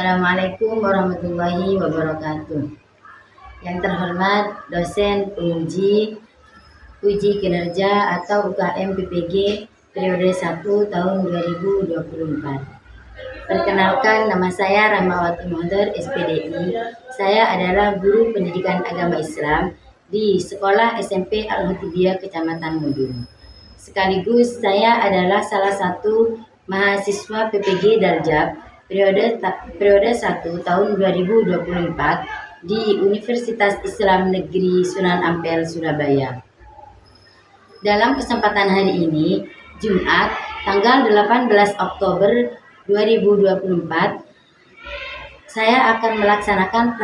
Assalamualaikum warahmatullahi wabarakatuh. Yang terhormat dosen penguji uji kinerja atau UKM PPG periode 1 tahun 2024. Perkenalkan, nama saya Rahmawati Mohdar, SPDI. Saya adalah guru pendidikan agama Islam di Sekolah SMP Al-Hutubiyah Kecamatan Mudun. Sekaligus saya adalah salah satu mahasiswa PPG Daljab periode 1 tahun 2024 di Universitas Islam Negeri Sunan Ampel, Surabaya. Dalam kesempatan hari ini, Jumat, tanggal 18 Oktober 2024, saya akan melaksanakan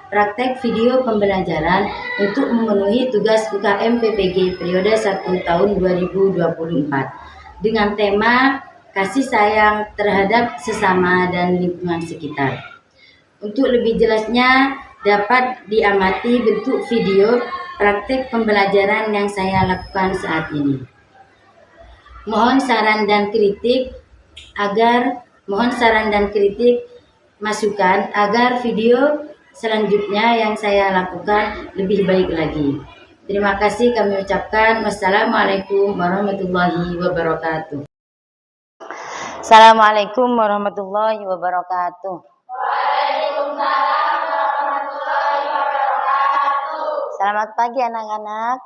praktek video pembelajaran untuk memenuhi tugas UKM PPG periode 1 tahun 2024 dengan tema kasih sayang terhadap sesama dan lingkungan sekitar. Untuk lebih jelasnya dapat diamati bentuk video praktek pembelajaran yang saya lakukan saat ini. Mohon saran dan kritik masukan agar video selanjutnya yang saya lakukan lebih baik lagi. Terima kasih kami ucapkan. Wassalamualaikum warahmatullahi wabarakatuh. Assalamualaikum warahmatullahi wabarakatuh. Waalaikumsalam warahmatullahi wabarakatuh. Selamat pagi anak-anak.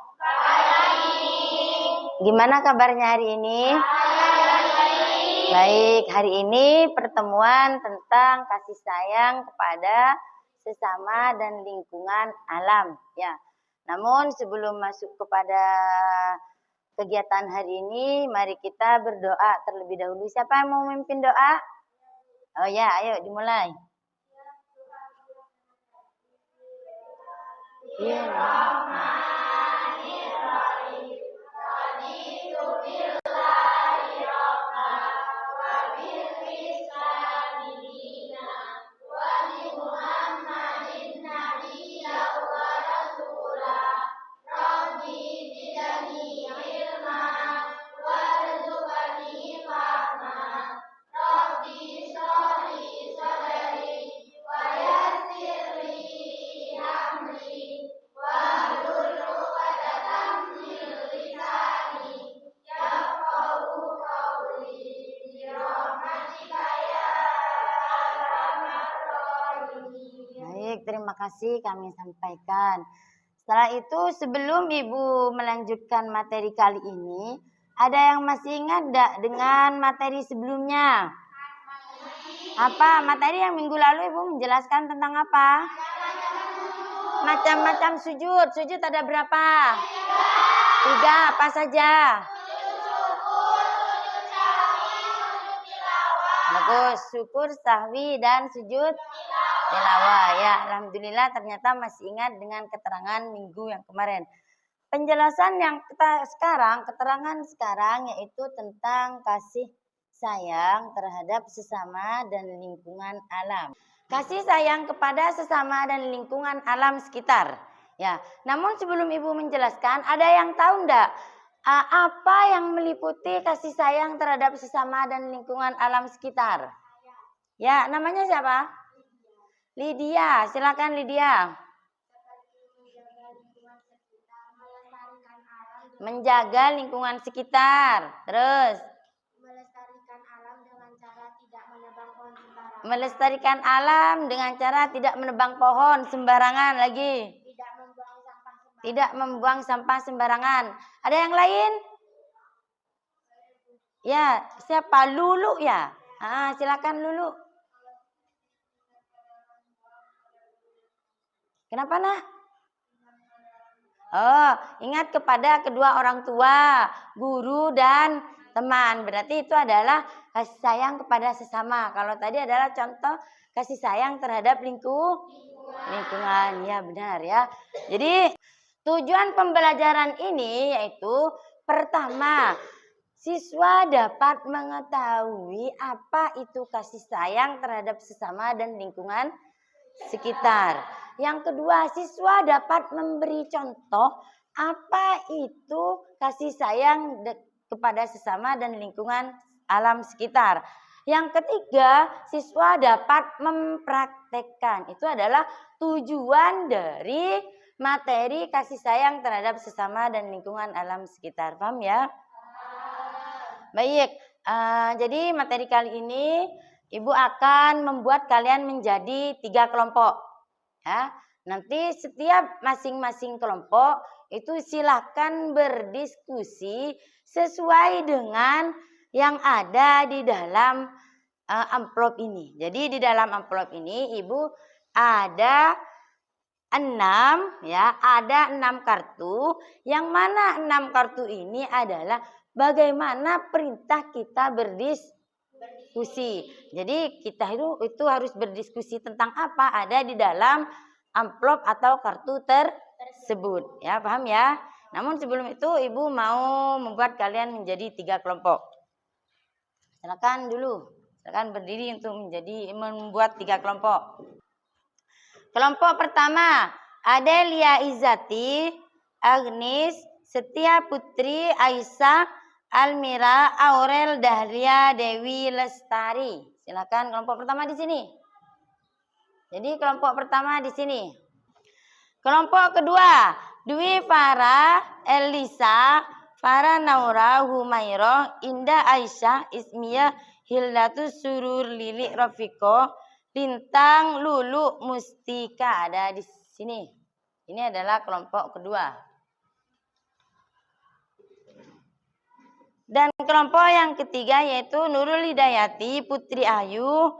Gimana kabarnya hari ini? Baik, hari ini pertemuan tentang kasih sayang kepada sesama dan lingkungan alam, ya. Namun sebelum masuk kepada kegiatan hari ini, mari kita berdoa terlebih dahulu. Siapa yang mau memimpin doa? Oh ya, ayo dimulai. Terima kasih kami sampaikan. Setelah itu sebelum Ibu melanjutkan materi kali ini, ada yang masih ingat enggak dengan materi sebelumnya? Apa? Materi yang minggu lalu Ibu menjelaskan tentang apa? Macam-macam sujud. Sujud ada berapa? 3. Apa saja? Bagus. Syukur, sahwi, dan sujud tilawah. Ya, alhamdulillah ternyata masih ingat dengan keterangan minggu yang kemarin. Penjelasan yang keterangan sekarang yaitu tentang kasih sayang terhadap sesama dan lingkungan alam. Kasih sayang kepada sesama dan lingkungan alam sekitar. Ya, namun sebelum Ibu menjelaskan, ada yang tahu enggak apa yang meliputi kasih sayang terhadap sesama dan lingkungan alam sekitar? Ya, namanya siapa? Lydia, silakan Lydia. Menjaga lingkungan sekitar. Terus? Melestarikan alam dengan cara tidak menebang pohon sembarangan. Melestarikan alam dengan cara tidak menebang pohon sembarangan lagi. Tidak membuang sampah sembarangan. Ada yang lain? Ya, siapa? Lulu ya? Silakan Lulu. Kenapa nak? Oh, ingat kepada kedua orang tua, guru dan teman. Berarti itu adalah kasih sayang kepada sesama. Kalau tadi adalah contoh kasih sayang terhadap lingkungan. Ya benar ya. Jadi tujuan pembelajaran ini yaitu pertama, siswa dapat mengetahui apa itu kasih sayang terhadap sesama dan lingkungan sekitar. Yang kedua, siswa dapat memberi contoh apa itu kasih sayang kepada sesama dan lingkungan alam sekitar. Yang ketiga, siswa dapat mempraktekkan. Itu adalah tujuan dari materi kasih sayang terhadap sesama dan lingkungan alam sekitar. Paham ya? Baik, jadi materi kali ini Ibu akan membuat kalian menjadi 3 kelompok. Ya, nanti setiap masing-masing kelompok itu silakan berdiskusi sesuai dengan yang ada di dalam amplop ini. Jadi di dalam amplop ini Ibu ada 6 ya, ada 6 kartu. Yang mana 6 kartu ini adalah bagaimana perintah kita berdiskusi. Jadi kita itu harus berdiskusi tentang apa ada di dalam amplop atau kartu tersebut. Ya, paham ya? Namun sebelum itu Ibu mau membuat kalian menjadi 3 kelompok. Silakan dulu. Silakan berdiri untuk membuat 3 kelompok. Kelompok pertama, Adelia Izzati, Agnes, Setia Putri, Aisyah, Almira, Aurel, Dahlia, Dewi, Lestari. Silakan kelompok pertama di sini. Jadi kelompok pertama di sini. Kelompok kedua, Dwi Farah, Elisa, Farah Naura, Humairah, Indah Aisyah, Ismiyah, Hildatus Surur, Lili Rafiko, Lintang, Lulu, Mustika ada di sini. Ini adalah kelompok kedua. Dan kelompok yang ketiga yaitu Nurul Hidayati, Putri Ayu,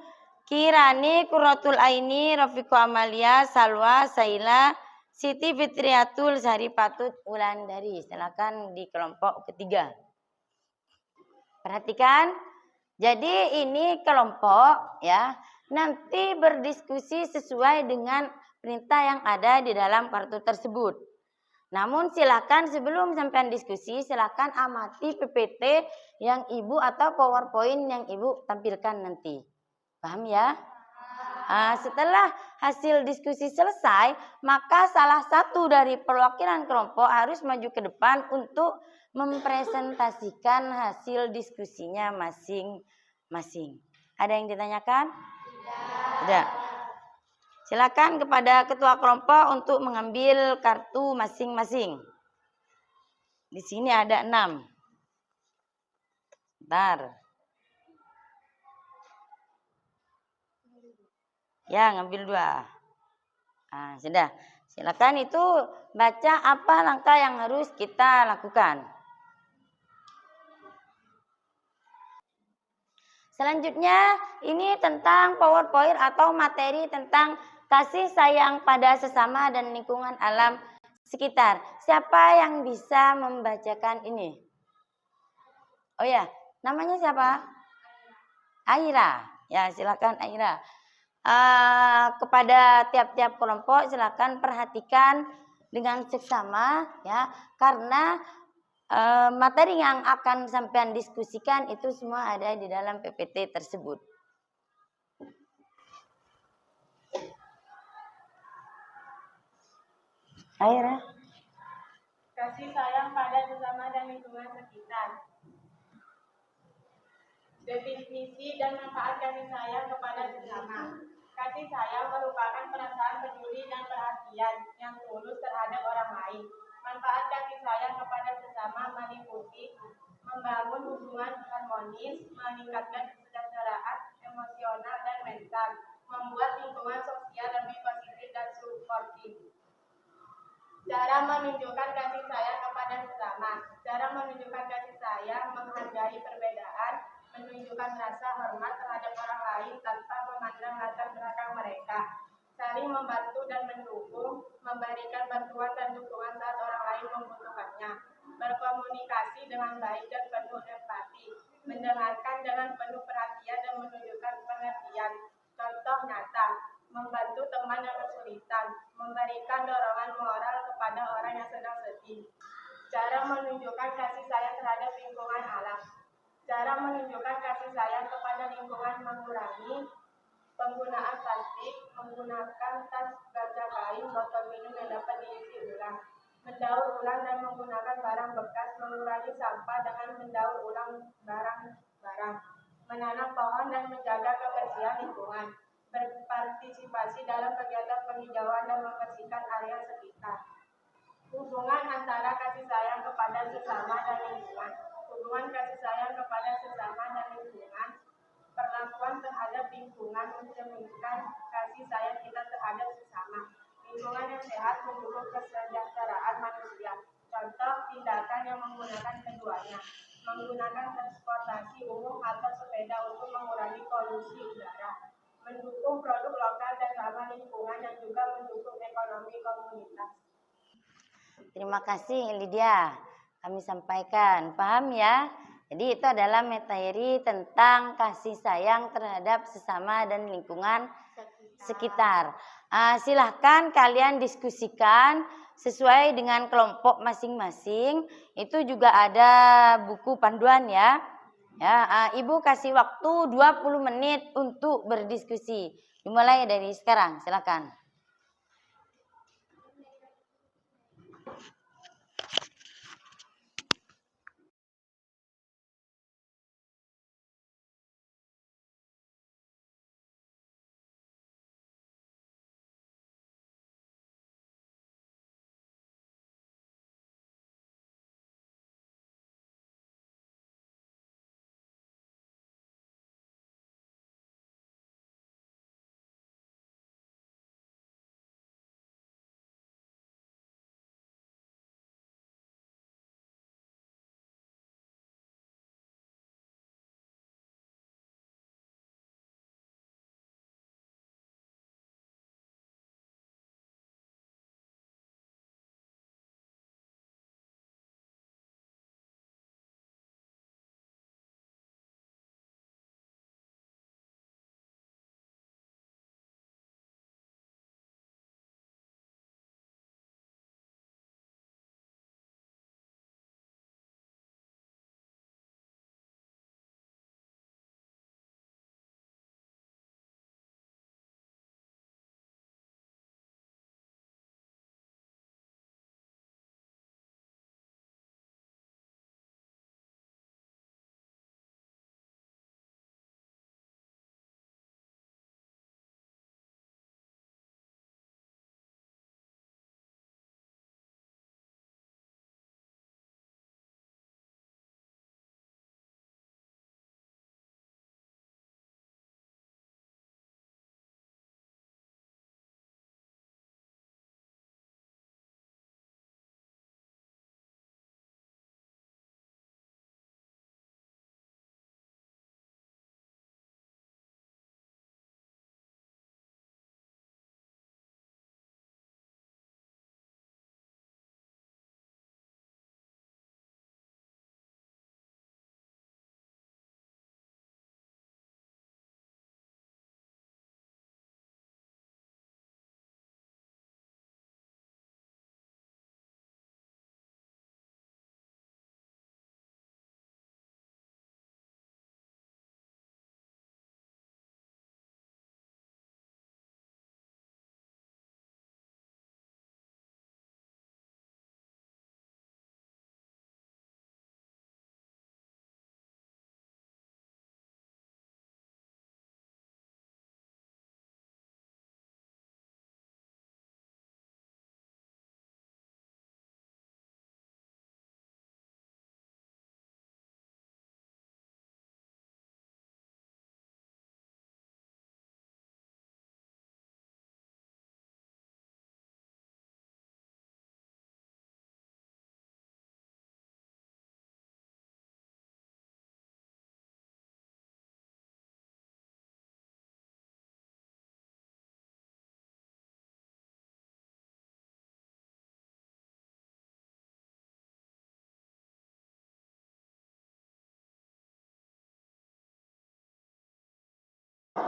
Kirani, Qurratul Aini, Rafiko Amalia, Salwa, Saila, Siti Fitriatul, Sari Patut, Wulandari. Silakan di kelompok ketiga. Perhatikan. Jadi ini kelompok ya. Nanti berdiskusi sesuai dengan perintah yang ada di dalam kartu tersebut. Namun silakan sebelum sampai diskusi silakan amati PPT yang Ibu atau PowerPoint yang Ibu tampilkan nanti. Paham ya? Setelah hasil diskusi selesai, maka salah satu dari perwakilan kelompok harus maju ke depan untuk mempresentasikan hasil diskusinya masing-masing. Ada yang ditanyakan? Tidak. Silakan kepada ketua kelompok untuk mengambil kartu masing-masing. Di sini ada 6. Bentar. Ya, ngambil 2. Sudah. Silakan itu baca apa langkah yang harus kita lakukan. Selanjutnya ini tentang PowerPoint atau materi tentang kasih sayang pada sesama dan lingkungan alam sekitar. Siapa yang bisa membacakan ini? Oh ya, namanya siapa? Aira. Ya, silakan Aira. Kepada tiap-tiap kelompok silakan perhatikan dengan seksama ya, karena materi yang akan sampean diskusikan itu semua ada di dalam PPT tersebut. Aira. Kasih sayang pada sesama dan lingkungan sekitar. Definisi dan manfaat kasih sayang kepada sesama. Kasih sayang merupakan perasaan peduli dan perhatian yang tulus terhadap orang lain. Manfaat kasih sayang kepada sesama meliputi membangun hubungan harmonis, meningkatkan kesejahteraan emosional dan mental, membuat lingkungan sosial lebih positif dan suportif. Cara menunjukkan kasih sayang kepada sesama. Cara menunjukkan kasih sayang menghargai perbedaan, menunjukkan rasa hormat terhadap orang lain tanpa memandang latar belakang mereka, saling membantu dan mendukung, memberikan bantuan dan dukungan saat orang lain membutuhkannya, berkomunikasi dengan baik dan penuh empati, mendengarkan dengan penuh perhatian dan menunjukkan pengertian. Contoh nyata, membantu teman yang kesulitan, memberikan dorongan moral kepada orang yang sedang sedih. Cara menunjukkan kasih sayang terhadap lingkungan alam. Cara menunjukkan kasih sayang kepada lingkungan mengurangi penggunaan plastik, menggunakan tas ganja kain, botol minum yang dapat diisi ulang, mendaur ulang dan menggunakan barang bekas, mengurangi sampah dengan mendaur ulang barang-barang, menanam pohon dan menjaga kebersihan lingkungan, berpartisipasi dalam kegiatan penghijauan dan membersihkan area sekitar. Hubungan antara kasih sayang kepada sesama dan lingkungan. Hubungan kasih sayang kepada sesama dan lingkungan, perlakuan terhadap lingkungan mencerminkan kasih sayang kita terhadap sesama. Lingkungan yang sehat mendukung kesejahteraan manusia. Contoh tindakan yang menggunakan keduanya, menggunakan transportasi umum atau sepeda untuk mengurangi polusi udara, mendukung produk lokal dan ramah lingkungan, yang juga mendukung ekonomi komunitas. Terima kasih Lydia, kami sampaikan. Paham ya? Jadi itu adalah materi tentang kasih sayang terhadap sesama dan lingkungan sekitar. Silahkan kalian diskusikan sesuai dengan kelompok masing-masing. Itu juga ada buku panduan ya. Ibu kasih waktu 20 menit untuk berdiskusi. Dimulai dari sekarang, silakan.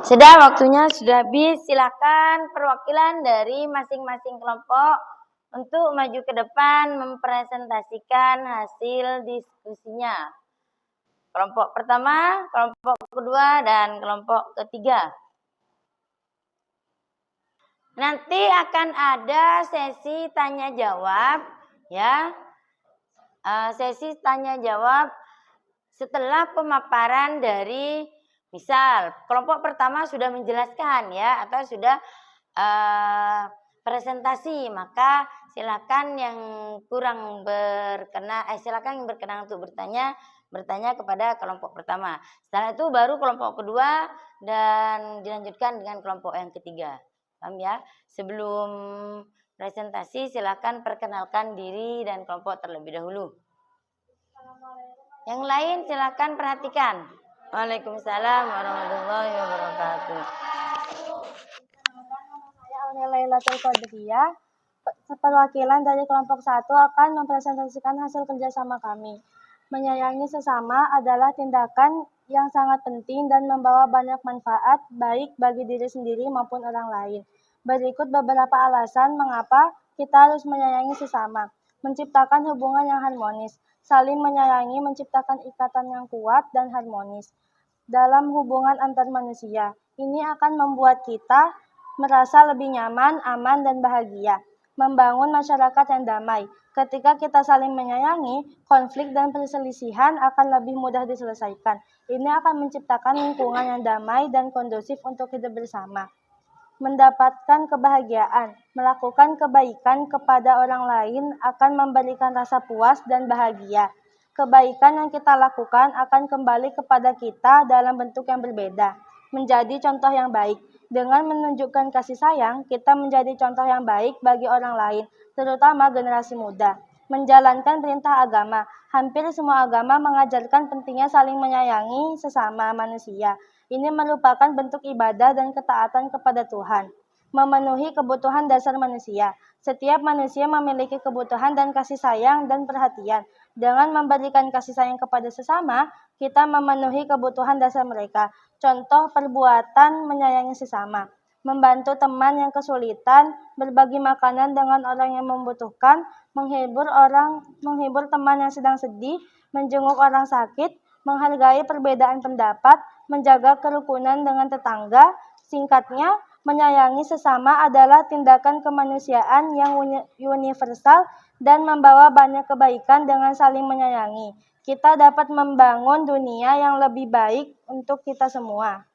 Sudah, waktunya sudah habis. Silakan perwakilan dari masing-masing kelompok untuk maju ke depan mempresentasikan hasil diskusinya. Kelompok pertama, kelompok kedua, dan kelompok ketiga. Nanti akan ada sesi tanya jawab, ya. Sesi tanya jawab setelah pemaparan dari Misal kelompok pertama sudah menjelaskan ya atau sudah presentasi, maka silakan yang kurang berkenan, silakan yang berkenan untuk bertanya kepada kelompok pertama. Setelah itu baru kelompok kedua dan dilanjutkan dengan kelompok yang ketiga. Paham ya? Sebelum presentasi silakan perkenalkan diri dan kelompok terlebih dahulu. Yang lain silakan perhatikan. Waalaikumsalam warahmatullahi wabarakatuh. Saya Aurelia Lailatul Qadariyah, perwakilan dari kelompok 1 akan mempresentasikan hasil kerjasama kami. Menyayangi sesama adalah tindakan yang sangat penting dan membawa banyak manfaat baik bagi diri sendiri maupun orang lain. Berikut beberapa alasan mengapa kita harus menyayangi sesama. Menciptakan hubungan yang harmonis. Saling menyayangi menciptakan ikatan yang kuat dan harmonis dalam hubungan antar manusia. Ini akan membuat kita merasa lebih nyaman, aman, dan bahagia. Membangun masyarakat yang damai. Ketika kita saling menyayangi, konflik dan perselisihan akan lebih mudah diselesaikan. Ini akan menciptakan lingkungan yang damai dan kondusif untuk hidup bersama. Mendapatkan kebahagiaan. Melakukan kebaikan kepada orang lain akan memberikan rasa puas dan bahagia. Kebaikan yang kita lakukan akan kembali kepada kita dalam bentuk yang berbeda. Menjadi contoh yang baik. Dengan menunjukkan kasih sayang, kita menjadi contoh yang baik bagi orang lain, terutama generasi muda. Menjalankan perintah agama. Hampir semua agama mengajarkan pentingnya saling menyayangi sesama manusia. Ini merupakan bentuk ibadah dan ketaatan kepada Tuhan. Memenuhi kebutuhan dasar manusia. Setiap manusia memiliki kebutuhan dan kasih sayang dan perhatian. Dengan memberikan kasih sayang kepada sesama, kita memenuhi kebutuhan dasar mereka. Contoh perbuatan menyayangi sesama. Membantu teman yang kesulitan, berbagi makanan dengan orang yang membutuhkan, menghibur teman yang sedang sedih, menjenguk orang sakit, menghargai perbedaan pendapat, menjaga kerukunan dengan tetangga. Singkatnya, menyayangi sesama adalah tindakan kemanusiaan yang universal dan membawa banyak kebaikan. Dengan saling menyayangi, kita dapat membangun dunia yang lebih baik untuk kita semua.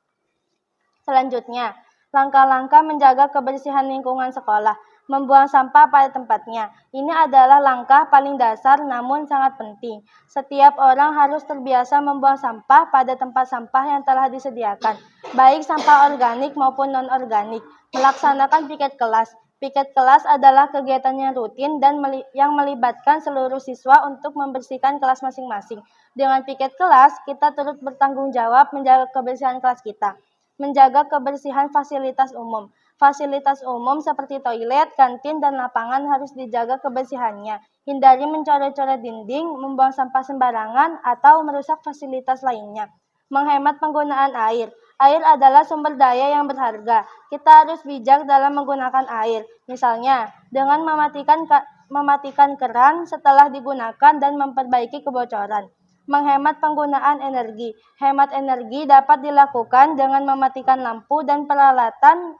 Selanjutnya, langkah-langkah menjaga kebersihan lingkungan sekolah. Membuang sampah pada tempatnya. Ini adalah langkah paling dasar namun sangat penting. Setiap orang harus terbiasa membuang sampah pada tempat sampah yang telah disediakan, baik sampah organik maupun non-organik. Melaksanakan piket kelas. Piket kelas adalah kegiatan yang rutin dan yang melibatkan seluruh siswa untuk membersihkan kelas masing-masing. Dengan piket kelas, kita turut bertanggung jawab menjaga kebersihan kelas kita. Menjaga kebersihan fasilitas umum. Fasilitas umum seperti toilet, kantin, dan lapangan harus dijaga kebersihannya. Hindari mencoret-coret dinding, membuang sampah sembarangan, atau merusak fasilitas lainnya. Menghemat penggunaan air. Air adalah sumber daya yang berharga. Kita harus bijak dalam menggunakan air. Misalnya, dengan mematikan keran setelah digunakan dan memperbaiki kebocoran. Menghemat penggunaan energi. Hemat energi dapat dilakukan dengan mematikan lampu dan peralatan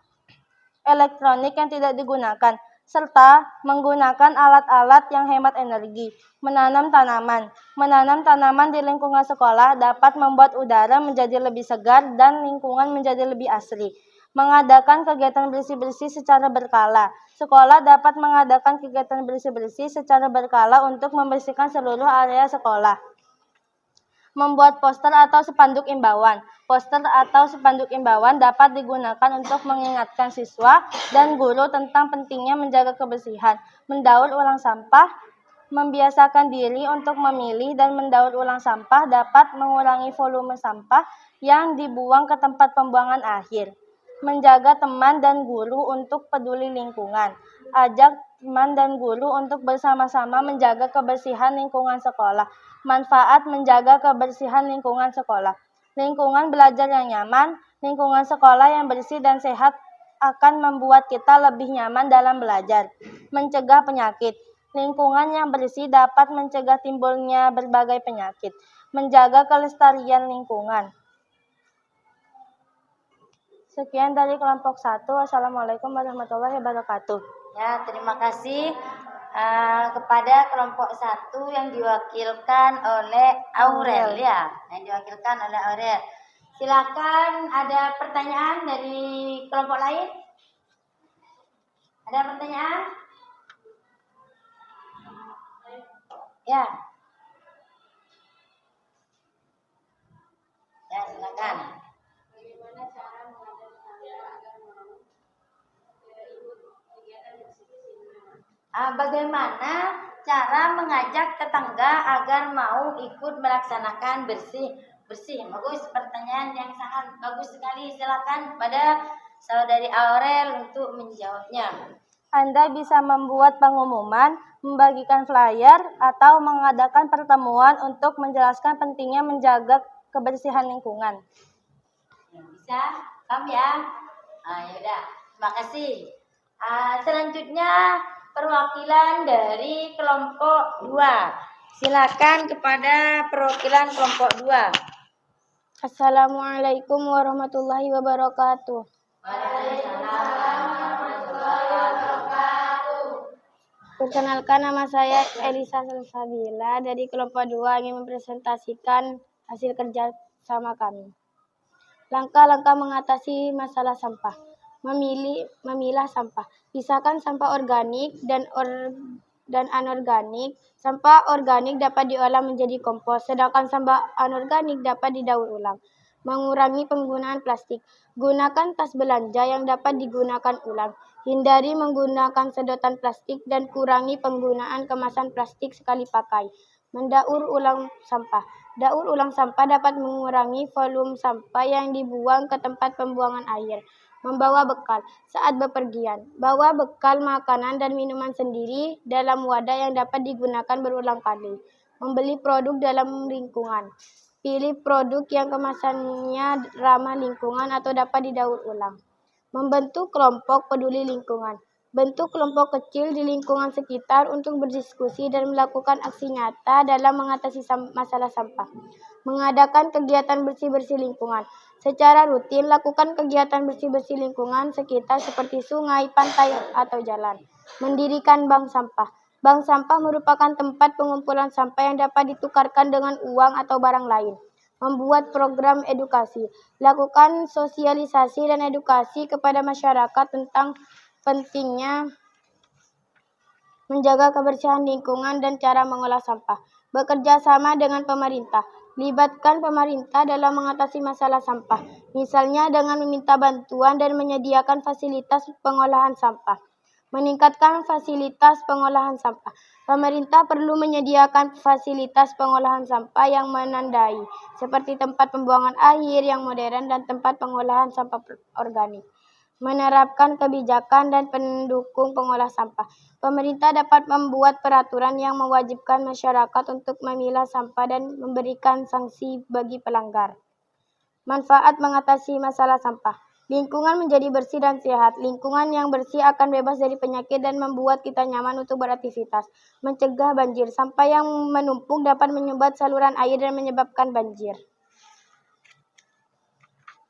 elektronik yang tidak digunakan, serta menggunakan alat-alat yang hemat energi. Menanam tanaman. Menanam tanaman di lingkungan sekolah dapat membuat udara menjadi lebih segar dan lingkungan menjadi lebih asri. Mengadakan kegiatan bersih-bersih secara berkala. Sekolah dapat mengadakan kegiatan bersih-bersih secara berkala untuk membersihkan seluruh area sekolah. Membuat poster atau spanduk imbauan. Poster atau spanduk imbauan dapat digunakan untuk mengingatkan siswa dan guru tentang pentingnya menjaga kebersihan. Mendaur ulang sampah. Membiasakan diri untuk memilih dan mendaur ulang sampah dapat mengurangi volume sampah yang dibuang ke tempat pembuangan akhir. Menjaga teman dan guru untuk peduli lingkungan. Ajak teman dan guru untuk bersama-sama menjaga kebersihan lingkungan sekolah. Manfaat menjaga kebersihan lingkungan sekolah. Lingkungan belajar yang nyaman, lingkungan sekolah yang bersih dan sehat akan membuat kita lebih nyaman dalam belajar. Mencegah penyakit. Lingkungan yang bersih dapat mencegah timbulnya berbagai penyakit. Menjaga kelestarian lingkungan. Sekian dari kelompok 1. Wassalamualaikum warahmatullahi wabarakatuh. Ya, terima kasih kepada kelompok 1 yang diwakilkan oleh Aurel ya. Yang diwakilkan oleh Aurel. Silakan, ada pertanyaan dari kelompok lain? Ada pertanyaan? Ya. Ya, silakan. Bagaimana cara mengajak tetangga agar mau ikut melaksanakan bersih? Bagus, pertanyaan yang sangat bagus sekali. Silakan pada saudari Aurel untuk menjawabnya. Anda bisa membuat pengumuman, membagikan flyer, atau mengadakan pertemuan untuk menjelaskan pentingnya menjaga kebersihan lingkungan. Bisa? Paham ya? Yaudah, terima kasih. Selanjutnya perwakilan dari kelompok 2. Silakan kepada perwakilan kelompok 2. Assalamualaikum warahmatullahi wabarakatuh. Waalaikumsalam warahmatullahi wabarakatuh. Perkenalkan, nama saya Elisa Salsabila dari kelompok 2 ingin mempresentasikan hasil kerja sama kami. Langkah-langkah mengatasi masalah sampah. Memilah sampah. Pisahkan sampah organik dan anorganik. Sampah organik dapat diolah menjadi kompos, sedangkan sampah anorganik dapat didaur ulang. Mengurangi penggunaan plastik. Gunakan tas belanja yang dapat digunakan ulang. Hindari menggunakan sedotan plastik dan kurangi penggunaan kemasan plastik sekali pakai. Mendaur ulang sampah. Daur ulang sampah dapat mengurangi volume sampah yang dibuang ke tempat pembuangan air. Membawa bekal. Saat bepergian, bawa bekal makanan dan minuman sendiri dalam wadah yang dapat digunakan berulang kali. Membeli produk dalam lingkungan. Pilih produk yang kemasannya ramah lingkungan atau dapat didaur ulang. Membentuk kelompok peduli lingkungan. Bentuk kelompok kecil di lingkungan sekitar untuk berdiskusi dan melakukan aksi nyata dalam mengatasi masalah sampah. Mengadakan kegiatan bersih-bersih lingkungan. Secara rutin, lakukan kegiatan bersih-bersih lingkungan sekitar seperti sungai, pantai, atau jalan. Mendirikan bank sampah. Bank sampah merupakan tempat pengumpulan sampah yang dapat ditukarkan dengan uang atau barang lain. Membuat program edukasi. Lakukan sosialisasi dan edukasi kepada masyarakat tentang pentingnya menjaga kebersihan lingkungan dan cara mengolah sampah. Bekerja sama dengan pemerintah. Libatkan pemerintah dalam mengatasi masalah sampah, misalnya dengan meminta bantuan dan menyediakan fasilitas pengolahan sampah. Meningkatkan fasilitas pengolahan sampah. Pemerintah perlu menyediakan fasilitas pengolahan sampah yang menandai, seperti tempat pembuangan air yang modern dan tempat pengolahan sampah organik. Menerapkan kebijakan dan pendukung pengolah sampah. Pemerintah dapat membuat peraturan yang mewajibkan masyarakat untuk memilah sampah dan memberikan sanksi bagi pelanggar. Manfaat mengatasi masalah sampah. Lingkungan menjadi bersih dan sehat. Lingkungan yang bersih akan bebas dari penyakit dan membuat kita nyaman untuk beraktivitas. Mencegah banjir. Sampah yang menumpuk dapat menyumbat saluran air dan menyebabkan banjir.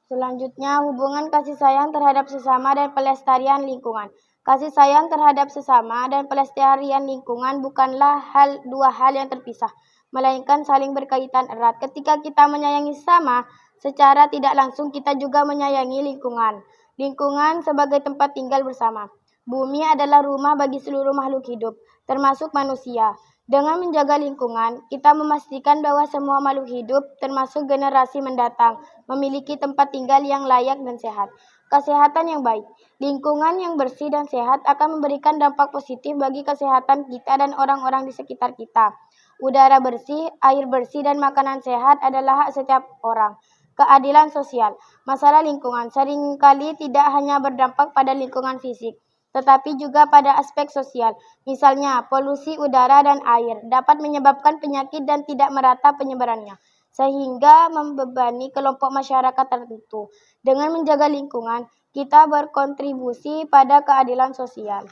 Selanjutnya, hubungan kasih sayang terhadap sesama dan pelestarian lingkungan. Kasih sayang terhadap sesama dan pelestarian lingkungan bukanlah dua hal yang terpisah, melainkan saling berkaitan erat. Ketika kita menyayangi sesama, secara tidak langsung kita juga menyayangi lingkungan. Lingkungan sebagai tempat tinggal bersama. Bumi adalah rumah bagi seluruh makhluk hidup, termasuk manusia. Dengan menjaga lingkungan, kita memastikan bahwa semua makhluk hidup, termasuk generasi mendatang, memiliki tempat tinggal yang layak dan sehat. Kesehatan yang baik. Lingkungan yang bersih dan sehat akan memberikan dampak positif bagi kesehatan kita dan orang-orang di sekitar kita. Udara bersih, air bersih, dan makanan sehat adalah hak setiap orang. Keadilan sosial. Masalah lingkungan seringkali tidak hanya berdampak pada lingkungan fisik, tetapi juga pada aspek sosial. Misalnya, polusi udara dan air dapat menyebabkan penyakit dan tidak merata penyebarannya, sehingga membebani kelompok masyarakat tertentu. Dengan menjaga lingkungan, kita berkontribusi pada keadilan sosial.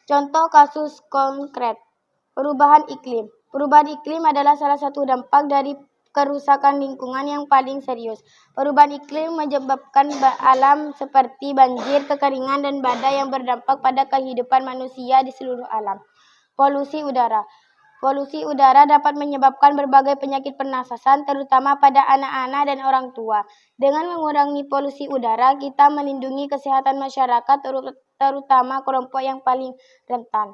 Contoh kasus konkret. Perubahan iklim. Perubahan iklim adalah salah satu dampak dari kerusakan lingkungan yang paling serius. Perubahan iklim menyebabkan alam seperti banjir, kekeringan, dan badai yang berdampak pada kehidupan manusia di seluruh alam. Polusi udara. Polusi udara dapat menyebabkan berbagai penyakit pernafasan, terutama pada anak-anak dan orang tua. Dengan mengurangi polusi udara, kita melindungi kesehatan masyarakat, terutama kelompok yang paling rentan.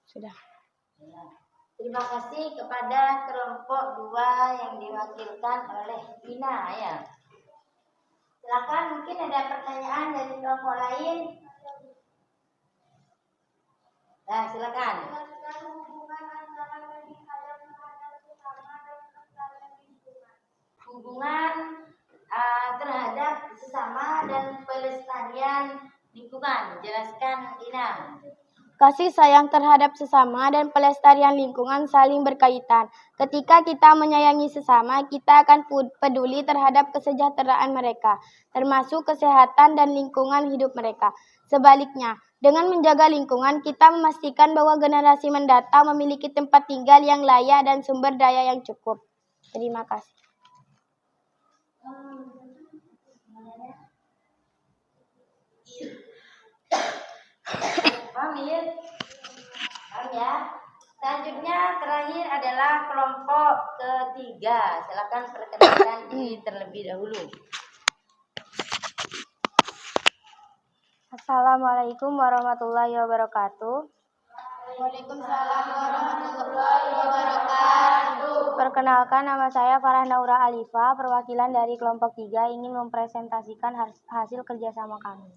Sudah. Terima kasih kepada kelompok 2 yang diwakilkan oleh Ina ya. Silakan, mungkin ada pertanyaan dari kelompok lain. Nah, silakan. Hubungan terhadap sesama dan pelestarian lingkungan. Jelaskan, Ina. Kasih sayang terhadap sesama dan pelestarian lingkungan saling berkaitan. Ketika kita menyayangi sesama, kita akan peduli terhadap kesejahteraan mereka, termasuk kesehatan dan lingkungan hidup mereka. Sebaliknya, dengan menjaga lingkungan, kita memastikan bahwa generasi mendatang memiliki tempat tinggal yang layak dan sumber daya yang cukup. Terima kasih. Paham ya? Selanjutnya terakhir adalah kelompok ketiga. Silakan perkenalkan diri terlebih dahulu. Assalamualaikum warahmatullahi wabarakatuh. Waalaikumsalam warahmatullahi wabarakatuh. Perkenalkan, nama saya Farah Naura Alifa, perwakilan dari kelompok 3 ingin mempresentasikan hasil kerjasama kami.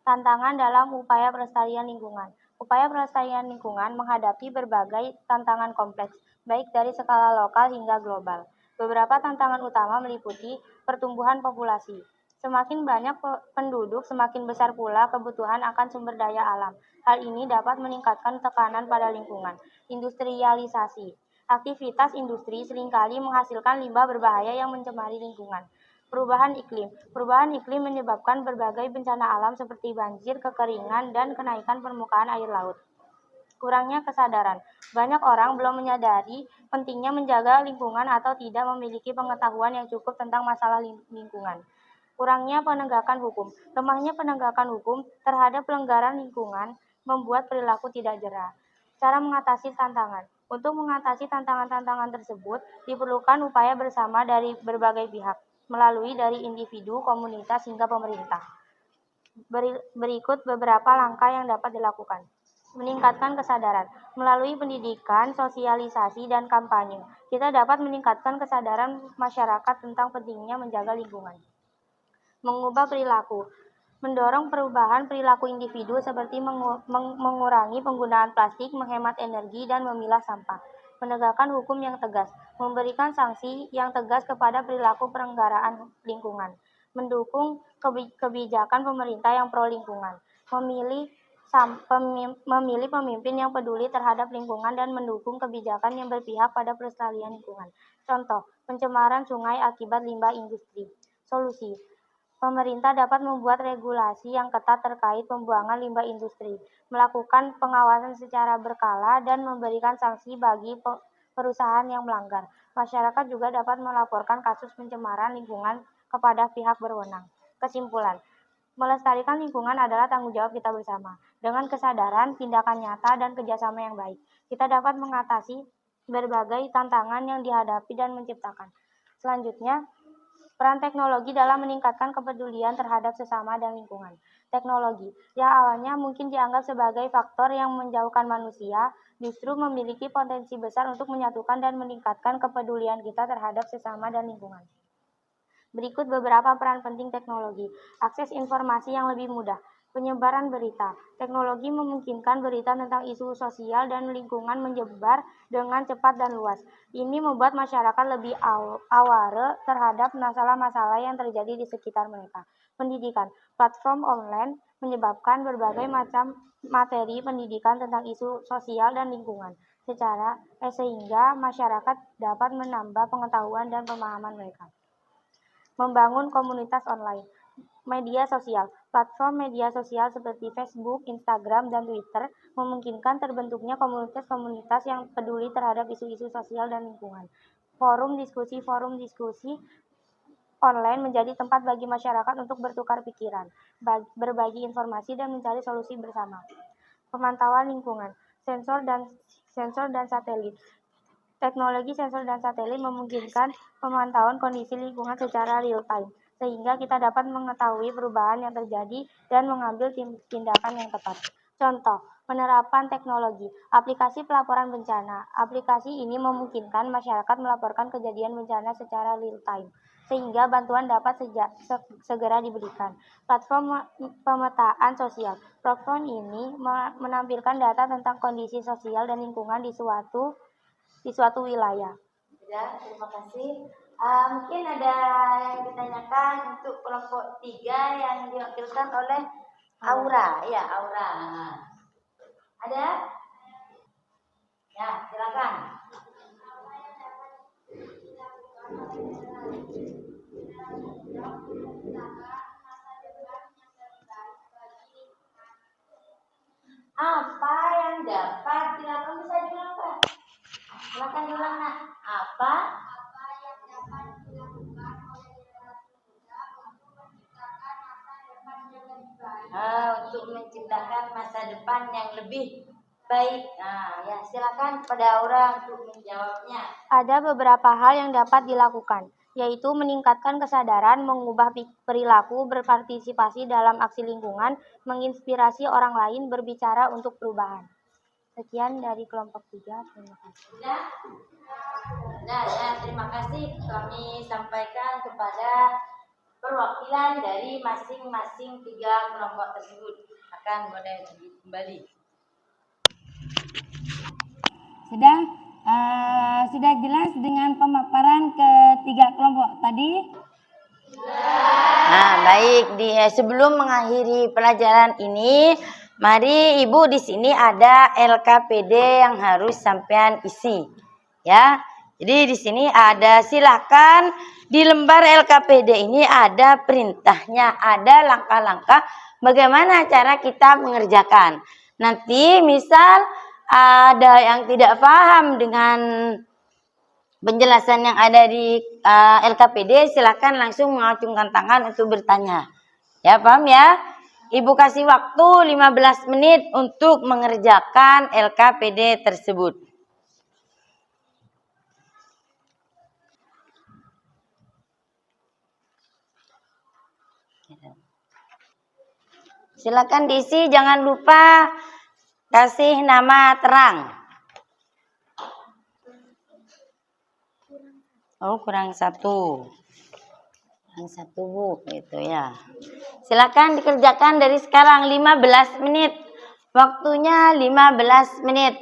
Tantangan dalam upaya pelestarian lingkungan. Upaya pelestarian lingkungan menghadapi berbagai tantangan kompleks, baik dari skala lokal hingga global. Beberapa tantangan utama meliputi pertumbuhan populasi. Semakin banyak penduduk, semakin besar pula kebutuhan akan sumber daya alam. Hal ini dapat meningkatkan tekanan pada lingkungan. Industrialisasi. Aktivitas industri seringkali menghasilkan limbah berbahaya yang mencemari lingkungan. Perubahan iklim. Perubahan iklim menyebabkan berbagai bencana alam seperti banjir, kekeringan, dan kenaikan permukaan air laut. Kurangnya kesadaran. Banyak orang belum menyadari pentingnya menjaga lingkungan atau tidak memiliki pengetahuan yang cukup tentang masalah lingkungan. Kurangnya penegakan hukum. Lemahnya penegakan hukum terhadap pelanggaran lingkungan membuat perilaku tidak jera. Cara mengatasi tantangan. Untuk mengatasi tantangan-tantangan tersebut, diperlukan upaya bersama dari berbagai pihak, melalui dari individu, komunitas, hingga pemerintah. Berikut beberapa langkah yang dapat dilakukan. Meningkatkan kesadaran. Melalui pendidikan, sosialisasi, dan kampanye, kita dapat meningkatkan kesadaran masyarakat tentang pentingnya menjaga lingkungan. Mengubah perilaku. Mendorong perubahan perilaku individu seperti mengurangi penggunaan plastik, menghemat energi, dan memilah sampah. Menegakkan hukum yang tegas. Memberikan sanksi yang tegas kepada perilaku pelanggaran lingkungan. Mendukung kebijakan pemerintah yang pro lingkungan. Memilih pemimpin yang peduli terhadap lingkungan dan mendukung kebijakan yang berpihak pada pelestarian lingkungan. Contoh, pencemaran sungai akibat limbah industri. Solusi. Pemerintah dapat membuat regulasi yang ketat terkait pembuangan limbah industri, melakukan pengawasan secara berkala, dan memberikan sanksi bagi perusahaan yang melanggar. Masyarakat juga dapat melaporkan kasus pencemaran lingkungan kepada pihak berwenang. Kesimpulan, melestarikan lingkungan adalah tanggung jawab kita bersama. Dengan kesadaran, tindakan nyata, dan kerjasama yang baik, kita dapat mengatasi berbagai tantangan yang dihadapi dan menciptakan. Selanjutnya, peran teknologi dalam meningkatkan kepedulian terhadap sesama dan lingkungan. Teknologi, yang awalnya mungkin dianggap sebagai faktor yang menjauhkan manusia, justru memiliki potensi besar untuk menyatukan dan meningkatkan kepedulian kita terhadap sesama dan lingkungan. Berikut beberapa peran penting teknologi. Akses informasi yang lebih mudah. Penyebaran berita. Teknologi memungkinkan berita tentang isu sosial dan lingkungan menyebar dengan cepat dan luas. Ini membuat masyarakat lebih aware terhadap masalah-masalah yang terjadi di sekitar mereka. Pendidikan. Platform online menyebabkan berbagai macam materi pendidikan tentang isu sosial dan lingkungan, sehingga masyarakat dapat menambah pengetahuan dan pemahaman mereka. Membangun komunitas online. Media sosial. Platform media sosial seperti Facebook, Instagram, dan Twitter memungkinkan terbentuknya komunitas-komunitas yang peduli terhadap isu-isu sosial dan lingkungan. Forum diskusi online menjadi tempat bagi masyarakat untuk bertukar pikiran, berbagi informasi, dan mencari solusi bersama. Pemantauan lingkungan. sensor dan satelit. Teknologi sensor dan satelit memungkinkan pemantauan kondisi lingkungan secara real time, sehingga kita dapat mengetahui perubahan yang terjadi dan mengambil tindakan yang tepat. Contoh, penerapan teknologi, aplikasi pelaporan bencana. Aplikasi ini memungkinkan masyarakat melaporkan kejadian bencana secara real time, sehingga bantuan dapat segera diberikan. Platform pemetaan sosial. Platform ini menampilkan data tentang kondisi sosial dan lingkungan di suatu wilayah. Ya, terima kasih. Mungkin ada yang ditanyakan untuk kelompok 3 yang diwakilkan oleh Aura. Ya, Aura. Ada? Ya, silakan. Apa yang dapat dilakukan, bisa diulang, Pak? Silakan diulang, Nak. Apa yang dapat dilakukan oleh generasi muda untuk menciptakan masa depan yang lebih baik? Untuk menciptakan masa depan yang lebih baik. Ya, silakan pada Aura untuk menjawabnya. Ada beberapa hal yang dapat dilakukan, yaitu meningkatkan kesadaran, mengubah perilaku, berpartisipasi dalam aksi lingkungan, menginspirasi orang lain, berbicara untuk perubahan. Sekian dari kelompok 3. Terima kasih. Nah, ya, terima kasih kami sampaikan kepada perwakilan dari masing-masing 3 kelompok tersebut. Akan boleh kembali. Sudah jelas dengan pemaparan ketiga kelompok tadi? Baik. Sebelum mengakhiri pelajaran ini, mari Ibu di sini ada LKPD yang harus sampean isi. Ya. Jadi di sini ada, silakan di lembar LKPD ini ada perintahnya, ada langkah-langkah bagaimana cara kita mengerjakan. Nanti misal ada yang tidak paham dengan penjelasan yang ada di LKPD, silakan langsung mengacungkan tangan untuk bertanya. Ya, paham ya? Ibu kasih waktu 15 menit untuk mengerjakan LKPD tersebut. Silakan diisi, jangan lupa kasih nama terang. Kurang satu. Kurang satu, Bu, gitu ya. Silakan dikerjakan dari sekarang 15 menit. Waktunya 15 menit.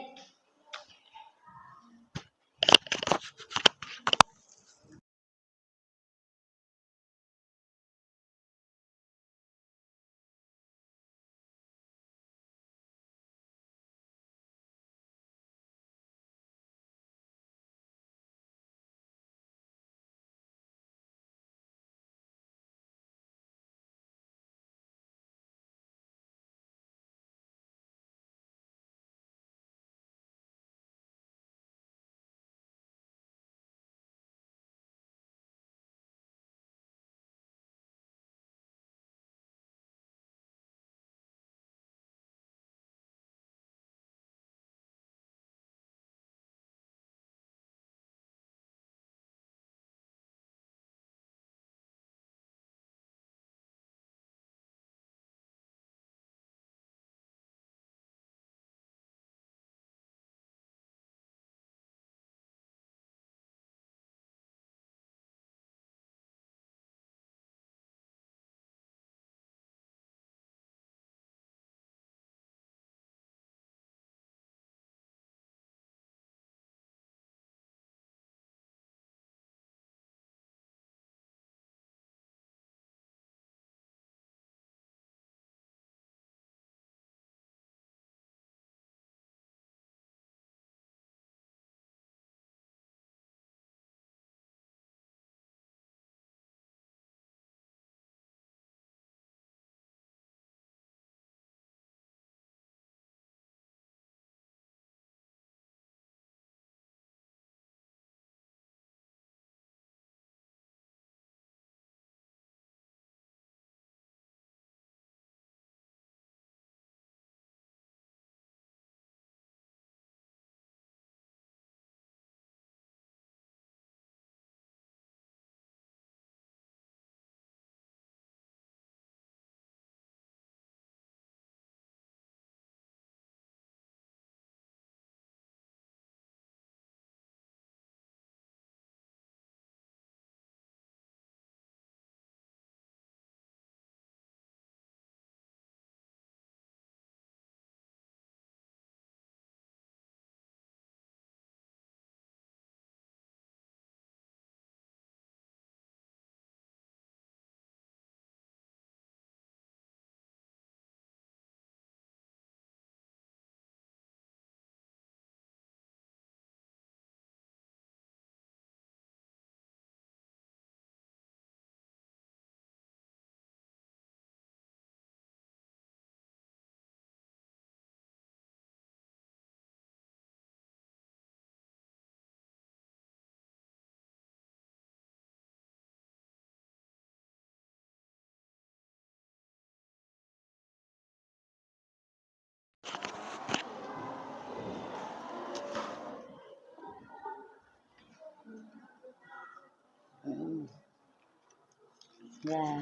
Ya.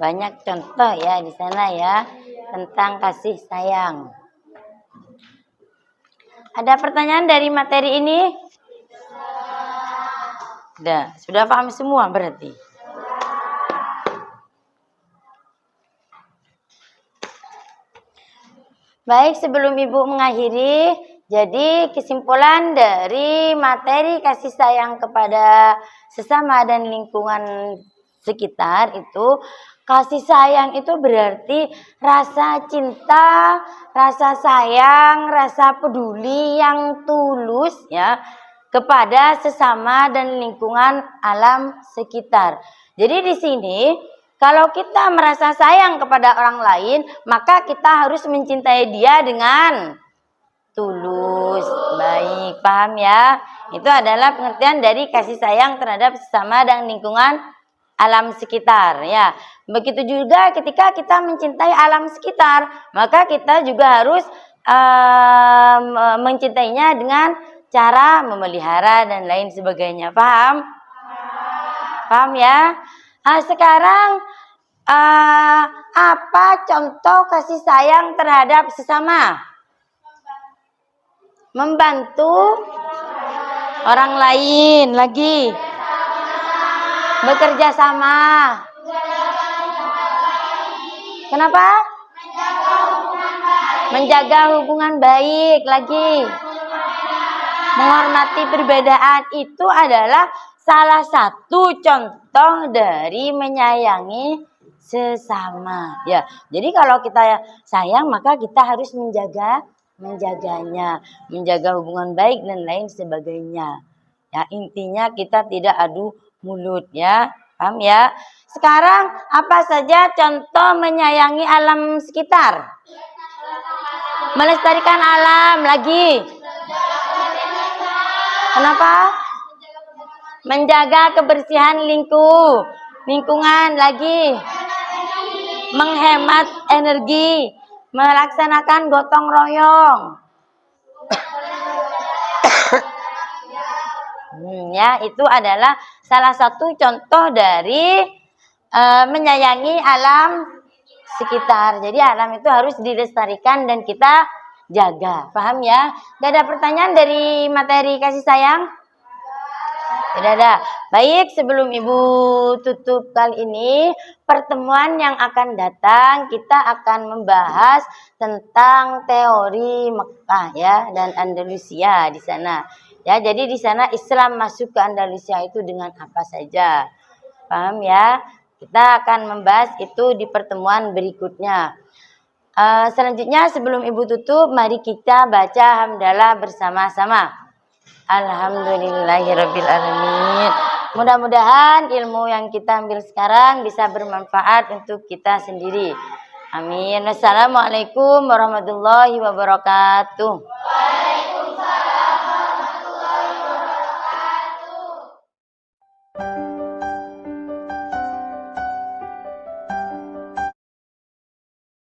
Banyak contoh ya di sana ya tentang kasih sayang. Ada pertanyaan dari materi ini? Sudah paham semua berarti. Baik, sebelum Ibu mengakhiri, jadi kesimpulan dari materi kasih sayang kepada sesama dan lingkungan sekitar itu, kasih sayang itu berarti rasa cinta, rasa sayang, rasa peduli yang tulus ya kepada sesama dan lingkungan alam sekitar. Jadi di sini kalau kita merasa sayang kepada orang lain, maka kita harus mencintai dia dengan tulus. Baik, paham ya? Itu adalah pengertian dari kasih sayang terhadap sesama dan lingkungan alam sekitar ya. Begitu juga ketika kita mencintai alam sekitar, maka kita juga harus mencintainya dengan cara memelihara dan lain sebagainya. Paham? Paham ya? Sekarang apa contoh kasih sayang terhadap sesama? Membantu orang lain, lagi bekerja sama. Kenapa? Menjaga hubungan baik, lagi menghormati perbedaan. Itu adalah salah satu contoh dari menyayangi sesama ya. Jadi kalau kita sayang maka kita harus menjaganya, menjaga hubungan baik dan lain sebagainya. Ya, intinya kita tidak adu mulut ya. Paham ya? Sekarang apa saja contoh menyayangi alam sekitar? Melestarikan alam, lagi. Kenapa? Menjaga kebersihan lingkungan, lagi. Menghemat energi, melaksanakan gotong royong. Ya, itu adalah salah satu contoh dari menyayangi alam sekitar. Jadi alam itu harus dilestarikan dan kita jaga. Paham ya? Gak ada pertanyaan dari materi kasih sayang? Tidak ada. Baik, sebelum Ibu tutup kali ini, pertemuan yang akan datang kita akan membahas tentang teori Mekah ya dan Andalusia di sana. Ya, jadi di sana Islam masuk ke Andalusia itu dengan apa saja. Paham ya? Kita akan membahas itu di pertemuan berikutnya. Selanjutnya sebelum Ibu tutup, mari kita baca hamdalah bersama-sama. Alhamdulillahirrabbilalamin. Mudah-mudahan ilmu yang kita ambil sekarang bisa bermanfaat untuk kita sendiri. Amin. Wassalamualaikum warahmatullahi wabarakatuh.